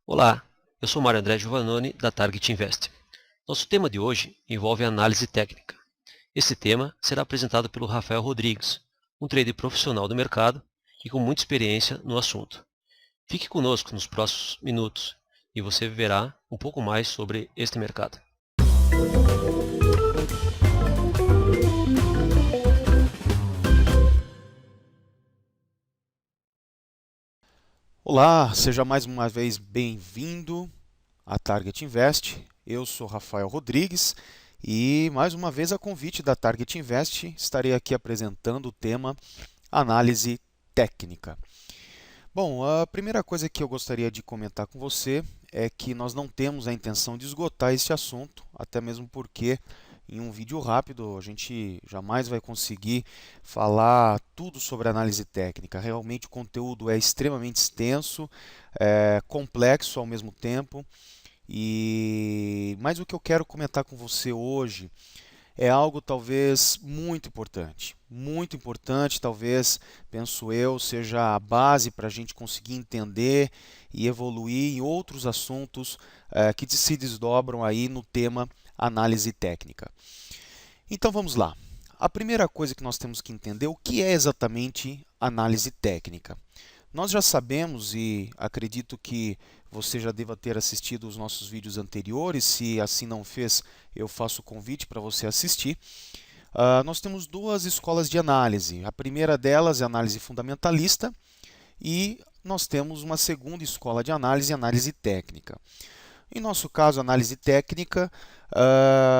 Olá, eu sou Mário André Giovannoni, da Target Invest. Nosso tema de hoje envolve análise técnica. Esse tema será apresentado pelo Rafael Rodrigues, um trader profissional do mercado e com muita experiência no assunto. Fique conosco nos próximos minutos e você verá um pouco mais sobre este mercado. Olá, seja mais uma vez bem-vindo à Target Invest. Eu sou Rafael Rodrigues e mais uma vez a convite da Target Invest estarei aqui apresentando o tema análise técnica. Bom, a primeira coisa que eu gostaria de comentar com você é que nós não temos a intenção de esgotar esse assunto, até mesmo porque em um vídeo rápido a gente jamais vai conseguir falar tudo sobre análise técnica. Realmente o conteúdo é extremamente extenso, complexo ao mesmo tempo. Mas o que eu quero comentar com você hoje é algo talvez muito importante, talvez, penso eu, seja a base para a gente conseguir entender e evoluir em outros assuntos que se desdobram aí no tema análise técnica. Então vamos lá. A primeira coisa que nós temos que entender é o que é exatamente análise técnica. Nós já sabemos e acredito que você já deva ter assistido os nossos vídeos anteriores. Se assim não fez, eu faço o convite para você assistir. Nós temos duas escolas de análise. A primeira delas é a análise fundamentalista e nós temos uma segunda escola de análise, análise técnica. Em nosso caso, análise técnica,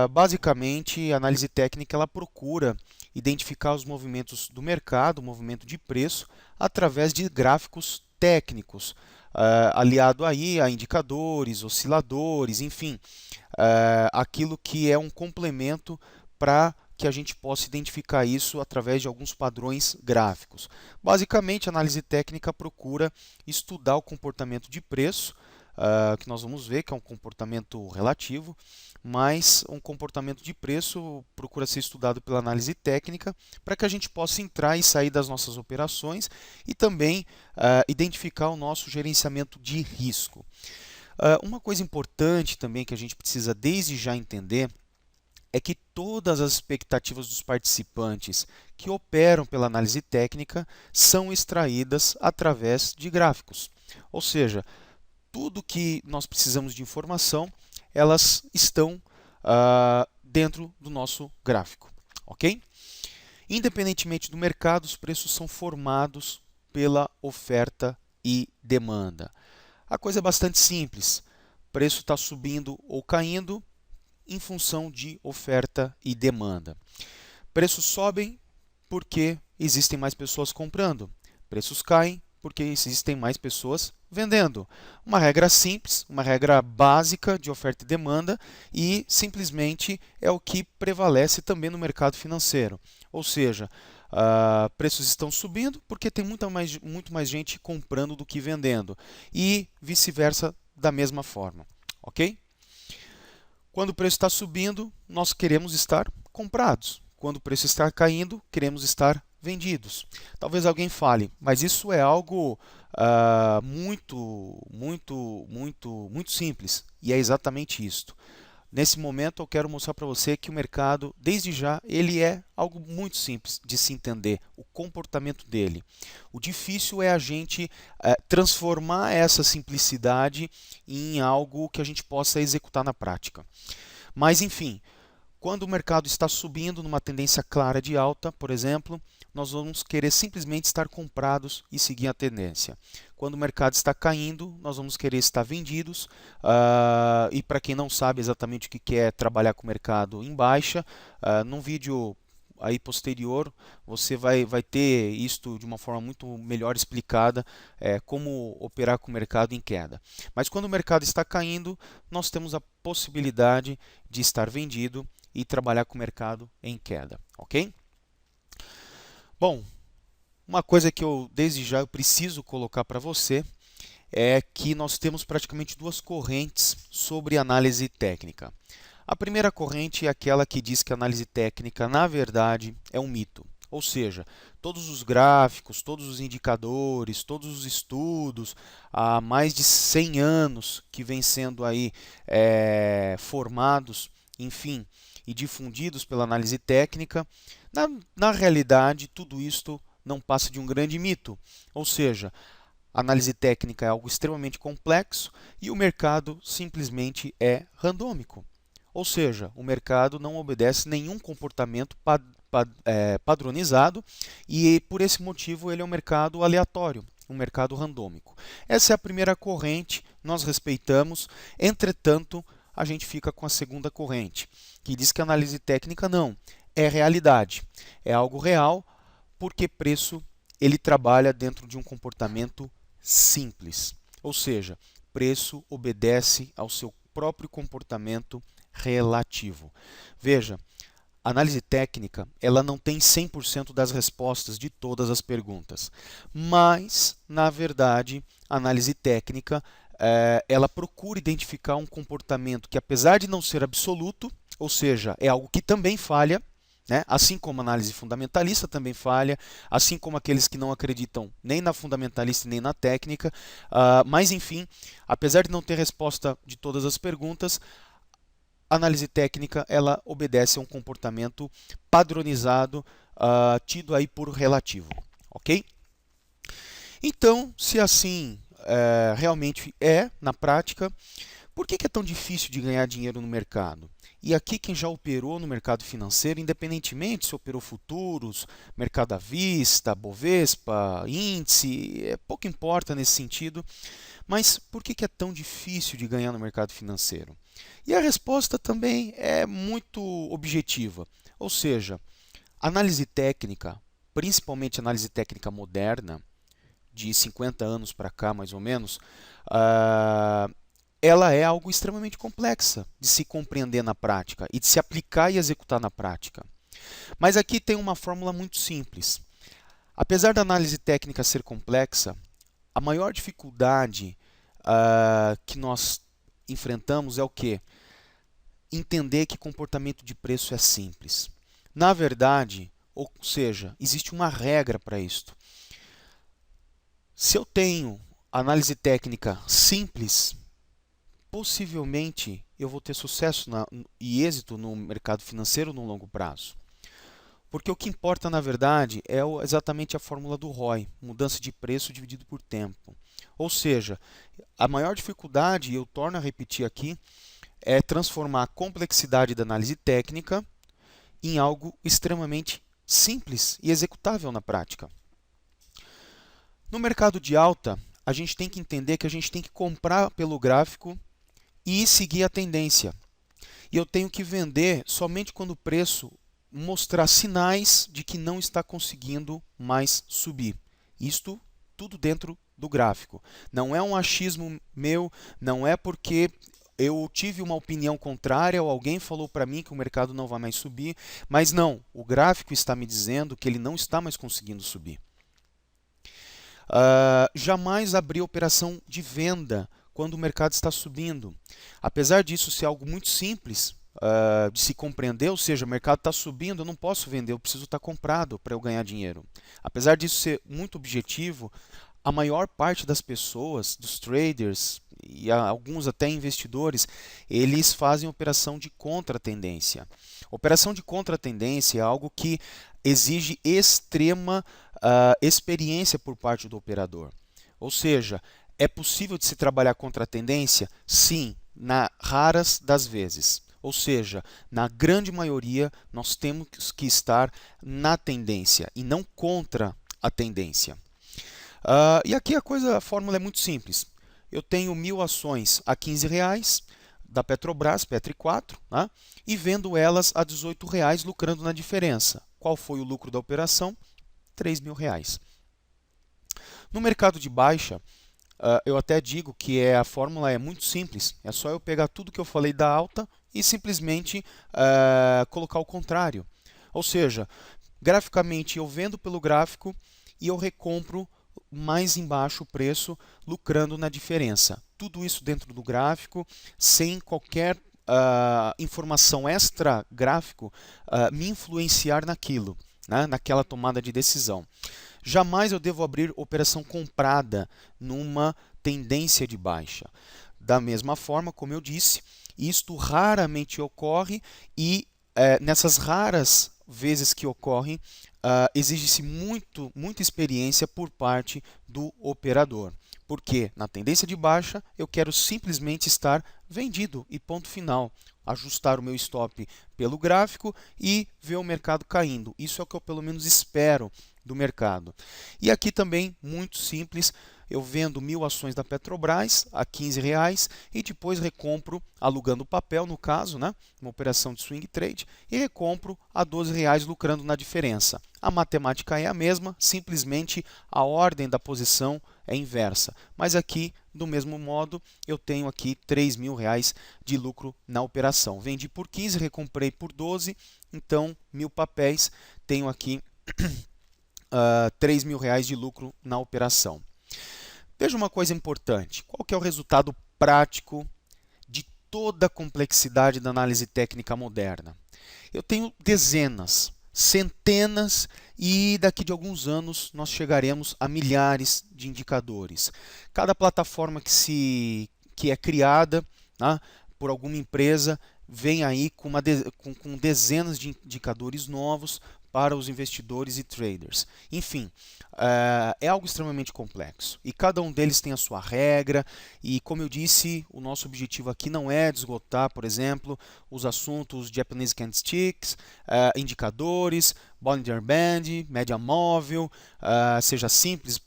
basicamente, a análise técnica ela procura identificar os movimentos do mercado, o movimento de preço, através de gráficos técnicos, aliado aí a indicadores, osciladores, enfim, aquilo que é um complemento para que a gente possa identificar isso através de alguns padrões gráficos. Basicamente, a análise técnica procura estudar o comportamento de preço, que nós vamos ver que é um comportamento relativo, mas um comportamento de preço procura ser estudado pela análise técnica para que a gente possa entrar e sair das nossas operações e também identificar o nosso gerenciamento de risco. Uma coisa importante também que a gente precisa desde já entender é que todas as expectativas dos participantes que operam pela análise técnica são extraídas através de gráficos. Ou seja, tudo que nós precisamos de informação, elas estão dentro do nosso gráfico, ok? Independentemente do mercado, os preços são formados pela oferta e demanda. A coisa é bastante simples. O preço está subindo ou caindo em função de oferta e demanda. Preços sobem porque existem mais pessoas comprando. Preços caem porque existem mais pessoas vendendo. Uma regra simples, uma regra básica de oferta e demanda e simplesmente é o que prevalece também no mercado financeiro. Ou seja, preços estão subindo porque tem muito mais gente comprando do que vendendo e vice-versa da mesma forma, ok? Quando o preço está subindo, nós queremos estar comprados. Quando o preço está caindo, queremos estar vendidos. Talvez alguém fale, mas isso é algo muito simples. E é exatamente isto. Nesse momento eu quero mostrar para você que o mercado, desde já, ele é algo muito simples de se entender, o comportamento dele. O difícil é a gente transformar essa simplicidade em algo que a gente possa executar na prática. Mas enfim, quando o mercado está subindo numa tendência clara de alta, por exemplo, nós vamos querer simplesmente estar comprados e seguir a tendência. Quando o mercado está caindo, nós vamos querer estar vendidos. E para quem não sabe exatamente o que é trabalhar com o mercado em baixa, num vídeo aí posterior você vai ter isto de uma forma muito melhor explicada, como operar com o mercado em queda. Mas quando o mercado está caindo, nós temos a possibilidade de estar vendido e trabalhar com o mercado em queda, ok? Bom, uma coisa que eu desde já eu preciso colocar para você é que nós temos praticamente duas correntes sobre análise técnica. A primeira corrente é aquela que diz que a análise técnica, na verdade, é um mito. Ou seja, todos os gráficos, todos os indicadores, todos os estudos, há mais de 100 anos que vêm sendo aí formados, enfim, e difundidos pela análise técnica, na realidade, tudo isto não passa de um grande mito. Ou seja, a análise técnica é algo extremamente complexo e o mercado simplesmente é randômico. Ou seja, o mercado não obedece nenhum comportamento padronizado e por esse motivo ele é um mercado aleatório, um mercado randômico. Essa é a primeira corrente, nós respeitamos, entretanto, a gente fica com a segunda corrente, que diz que a análise técnica não, é realidade, é algo real, porque preço ele trabalha dentro de um comportamento simples, ou seja, preço obedece ao seu próprio comportamento relativo. Veja, a análise técnica ela não tem 100% das respostas de todas as perguntas, mas, na verdade, a análise técnica ela procura identificar um comportamento que, apesar de não ser absoluto, ou seja, é algo que também falha, né? Assim como a análise fundamentalista também falha, assim como aqueles que não acreditam nem na fundamentalista nem na técnica, mas enfim, apesar de não ter resposta de todas as perguntas, a análise técnica ela obedece a um comportamento padronizado, tido aí por relativo, ok? Então, se assim realmente é na prática, por que é tão difícil de ganhar dinheiro no mercado? E aqui quem já operou no mercado financeiro, independentemente se operou futuros, mercado à vista, Bovespa, índice, pouco importa nesse sentido, mas por que é tão difícil de ganhar no mercado financeiro? E a resposta também é muito objetiva, ou seja, análise técnica, principalmente análise técnica moderna, de 50 anos para cá mais ou menos, ela é algo extremamente complexa de se compreender na prática e de se aplicar e executar na prática. Mas aqui tem uma fórmula muito simples. Apesar da análise técnica ser complexa, a maior dificuldade que nós enfrentamos é o quê? Entender que comportamento de preço é simples. Na verdade, ou seja, existe uma regra para isto. Se eu tenho análise técnica simples, possivelmente eu vou ter sucesso e êxito no mercado financeiro no longo prazo. Porque o que importa, na verdade, é exatamente a fórmula do ROI, mudança de preço dividido por tempo. Ou seja, a maior dificuldade, e eu torno a repetir aqui, é transformar a complexidade da análise técnica em algo extremamente simples e executável na prática. No mercado de alta, a gente tem que entender que a gente tem que comprar pelo gráfico e seguir a tendência. E eu tenho que vender somente quando o preço mostrar sinais de que não está conseguindo mais subir. Isto tudo dentro do gráfico. Não é um achismo meu, não é porque eu tive uma opinião contrária ou alguém falou para mim que o mercado não vai mais subir, mas não, o gráfico está me dizendo que ele não está mais conseguindo subir. Jamais abrir operação de venda quando o mercado está subindo. Apesar disso ser algo muito simples de se compreender, ou seja, o mercado está subindo, eu não posso vender, eu preciso estar comprado para eu ganhar dinheiro. Apesar disso ser muito objetivo, a maior parte das pessoas, dos traders e alguns até investidores, eles fazem operação de contra-tendência. Operação de contra-tendência é algo que exige extrema experiência por parte do operador. Ou seja, é possível de se trabalhar contra a tendência? Sim, na raras das vezes. Ou seja, na grande maioria, nós temos que estar na tendência e não contra a tendência. E aqui a fórmula é muito simples. Eu tenho 1.000 ações a R$15 da Petrobras, Petri 4, né? E vendo elas a R$18, lucrando na diferença. Qual foi o lucro da operação? R$3.000. No mercado de baixa, eu até digo que a fórmula é muito simples. É só eu pegar tudo que eu falei da alta e simplesmente colocar o contrário. Ou seja, graficamente eu vendo pelo gráfico e eu recompro mais embaixo o preço, lucrando na diferença. Tudo isso dentro do gráfico, sem qualquer informação extra gráfico me influenciar naquilo. né, naquela tomada de decisão. Jamais eu devo abrir operação comprada numa tendência de baixa. Da mesma forma, como eu disse, isto raramente ocorre e nessas raras vezes que ocorrem, exige-se muita experiência por parte do operador. Porque na tendência de baixa eu quero simplesmente estar vendido e ponto final. Ajustar o meu stop pelo gráfico e ver o mercado caindo. Isso é o que eu pelo menos espero do mercado. E aqui também, muito simples, eu vendo 1.000 ações da Petrobras a R$ 15 e depois recompro, alugando papel no caso, né? Uma operação de swing trade, e recompro a R$ 12 lucrando na diferença. A matemática é a mesma, simplesmente a ordem da posição é inversa. Mas aqui, do mesmo modo, eu tenho aqui R$ 3.000 de lucro na operação. Vendi por 15, recomprei por 12, então 1.000 papéis, tenho aqui R$ 3.000 de lucro na operação. Veja uma coisa importante, qual que é o resultado prático de toda a complexidade da análise técnica moderna? Eu tenho dezenas, centenas e daqui de alguns anos nós chegaremos a milhares de indicadores. Cada plataforma que é criada, né, por alguma empresa vem aí com dezenas de indicadores novos para os investidores e traders. Enfim, é algo extremamente complexo e cada um deles tem a sua regra e, como eu disse, o nosso objetivo aqui não é esgotar, por exemplo, os assuntos Japanese Candlesticks, indicadores, Bollinger Band, média móvel, seja simples,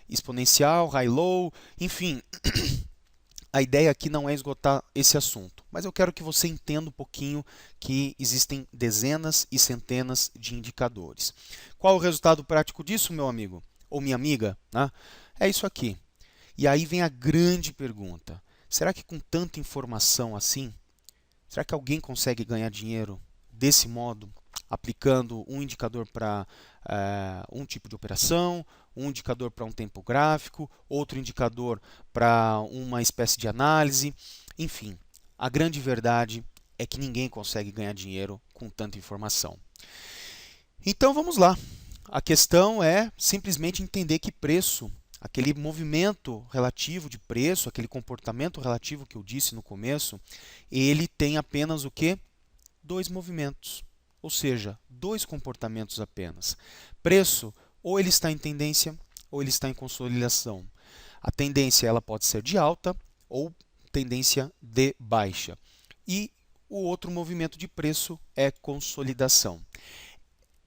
exponencial, high-low, enfim. A ideia aqui não é esgotar esse assunto, mas eu quero que você entenda um pouquinho que existem dezenas e centenas de indicadores. Qual o resultado prático disso, meu amigo? Ou minha amiga? Né? É isso aqui. E aí vem a grande pergunta. Será que com tanta informação assim, será que alguém consegue ganhar dinheiro desse modo, aplicando um indicador para um tipo de operação, um indicador para um tempo gráfico, outro indicador para uma espécie de análise? Enfim, a grande verdade é que ninguém consegue ganhar dinheiro com tanta informação. Então vamos lá. A questão é simplesmente entender que preço, aquele movimento relativo de preço, aquele comportamento relativo que eu disse no começo, ele tem apenas o quê? Dois movimentos, ou seja, dois comportamentos apenas. Preço, ou ele está em tendência, ou ele está em consolidação. A tendência ela pode ser de alta ou tendência de baixa. E o outro movimento de preço é consolidação.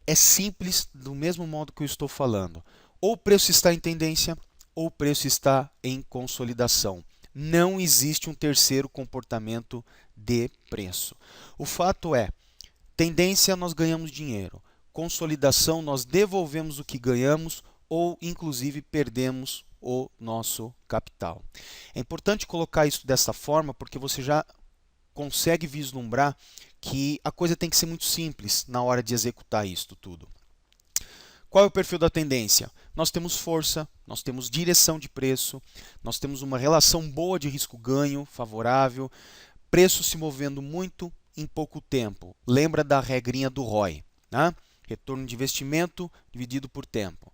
É simples do mesmo modo que eu estou falando. Ou o preço está em tendência, ou o preço está em consolidação. Não existe um terceiro comportamento de preço. O fato é, tendência nós ganhamos dinheiro, consolidação nós devolvemos o que ganhamos ou inclusive perdemos o nosso capital. É importante colocar isso dessa forma porque você já consegue vislumbrar que a coisa tem que ser muito simples na hora de executar isto tudo. Qual é o perfil da tendência? Nós temos força, nós temos direção de preço, nós temos uma relação boa de risco-ganho, favorável, preço se movendo muito em pouco tempo. Lembra da regrinha do ROI, né? Retorno de investimento dividido por tempo.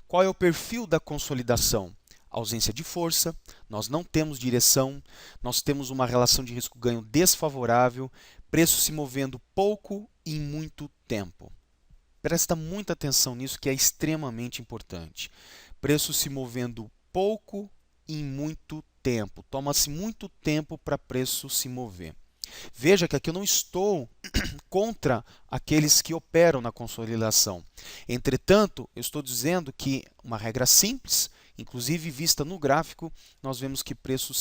Qual é o perfil da consolidação? Ausência de força, nós não temos direção, nós temos uma relação de risco-ganho desfavorável, preço se movendo pouco em muito tempo. Presta muita atenção nisso que é extremamente importante. Preço se movendo pouco em muito tempo. Toma-se muito tempo para preço se mover. Veja que aqui eu não estou contra aqueles que operam na consolidação. Entretanto, eu estou dizendo que uma regra simples, inclusive vista no gráfico, nós vemos que preço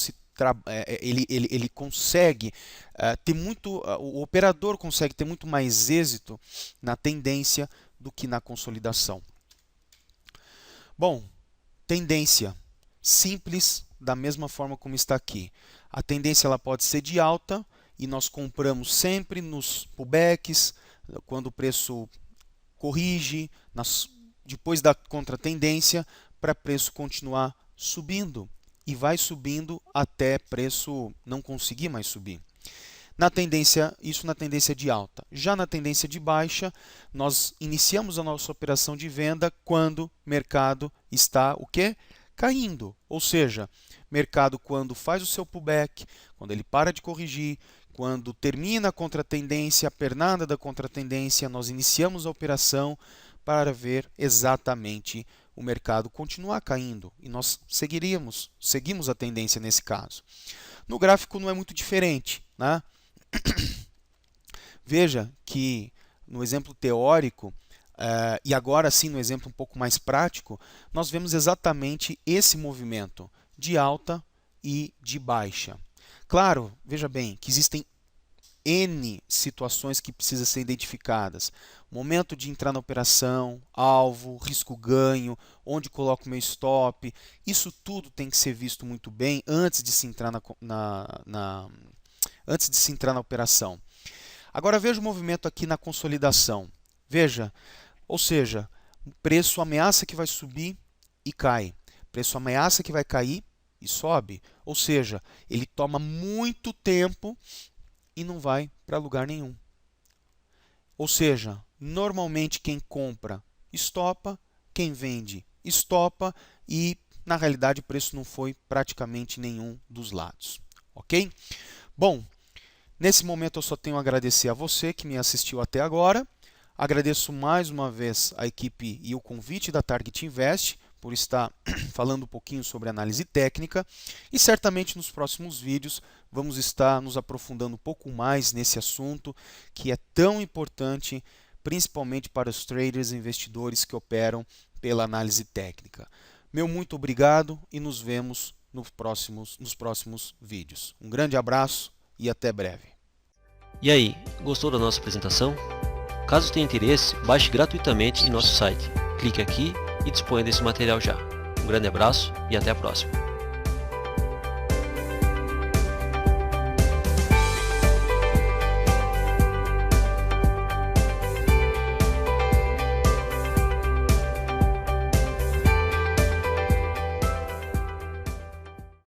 ele consegue ter muito, o operador consegue ter muito mais êxito na tendência do que na consolidação. Bom, tendência simples da mesma forma como está aqui. A tendência ela pode ser de alta e nós compramos sempre nos pullbacks, quando o preço corrige, depois da contratendência, para preço continuar subindo. E vai subindo até preço não conseguir mais subir. Isso na tendência de alta. Já na tendência de baixa, nós iniciamos a nossa operação de venda quando o mercado está o quê? Caindo. Ou seja, mercado quando faz o seu pullback, quando ele para de corrigir, quando termina a contratendência, a pernada da contratendência, nós iniciamos a operação para ver exatamente o mercado continuar caindo e nós seguimos a tendência nesse caso. No gráfico não é muito diferente, né? Veja que no exemplo teórico, e agora sim no exemplo um pouco mais prático, nós vemos exatamente esse movimento de alta e de baixa. Claro, veja bem, que existem N situações que precisam ser identificadas. Momento de entrar na operação, alvo, risco-ganho, onde coloco meu stop. Isso tudo tem que ser visto muito bem antes de se entrar antes de se entrar na operação. Agora veja o movimento aqui na consolidação. Veja, ou seja, o preço ameaça que vai subir e cai. Preço ameaça que vai cair e sobe. Ou seja, ele toma muito tempo e não vai para lugar nenhum. Ou seja, normalmente quem compra estopa, quem vende estopa e na realidade o preço não foi praticamente nenhum dos lados. Ok? Bom, nesse momento eu só tenho a agradecer a você que me assistiu até agora. Agradeço mais uma vez a equipe e o convite da Target Invest por estar falando um pouquinho sobre análise técnica e certamente nos próximos vídeos vamos estar nos aprofundando um pouco mais nesse assunto que é tão importante, principalmente para os traders e investidores que operam pela análise técnica. Meu muito obrigado e nos vemos nos próximos vídeos. Um grande abraço e até breve. E aí, gostou da nossa apresentação? Caso tenha interesse, baixe gratuitamente em nosso site. Clique aqui e disponha desse material já. Um grande abraço e até a próxima.